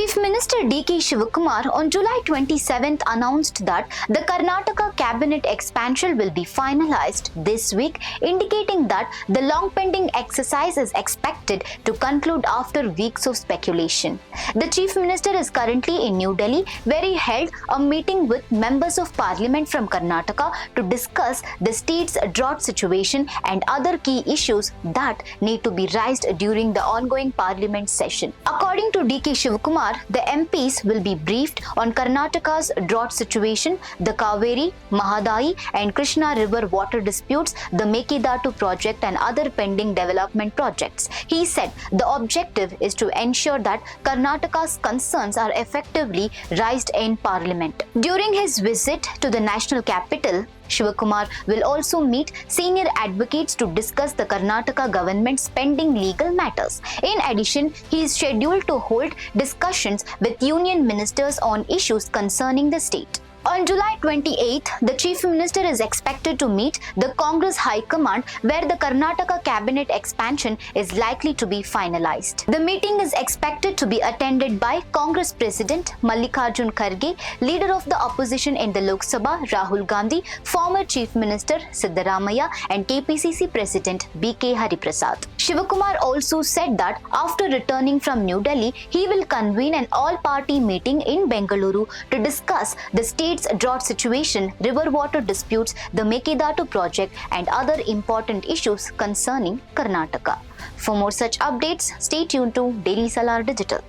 Chief Minister D.K. Shivakumar on July 27th announced that the Karnataka cabinet expansion will be finalized this week, indicating that the long-pending exercise is expected to conclude after weeks of speculation. The Chief Minister is currently in New Delhi, where he held a meeting with members of Parliament from Karnataka to discuss the state's drought situation and other key issues that need to be raised during the ongoing Parliament session. According to D.K. Shivakumar, the MPs will be briefed on Karnataka's drought situation, the Kaveri, Mahadayi and Krishna river water disputes, the Mekedatu Project and other pending development projects. He said the objective is to ensure that Karnataka's concerns are effectively raised in Parliament. During his visit to the national capital, Shivakumar will also meet senior advocates to discuss the Karnataka government's pending legal matters. In addition, he is scheduled to hold discussions with union ministers on issues concerning the state. On July 28th, the Chief Minister is expected to meet the Congress High Command, where the Karnataka cabinet expansion is likely to be finalized. The meeting is expected to be attended by Congress President Mallikarjun Kharge, leader of the opposition in the Lok Sabha Rahul Gandhi, former Chief Minister Siddaramaiah and KPCC President B.K. Hariprasad. Shivakumar also said that after returning from New Delhi, he will convene an all-party meeting in Bengaluru to discuss the state's drought situation, river water disputes, the Mekedatu Project and other important issues concerning Karnataka. For more such updates, stay tuned to Daily Salar Digital.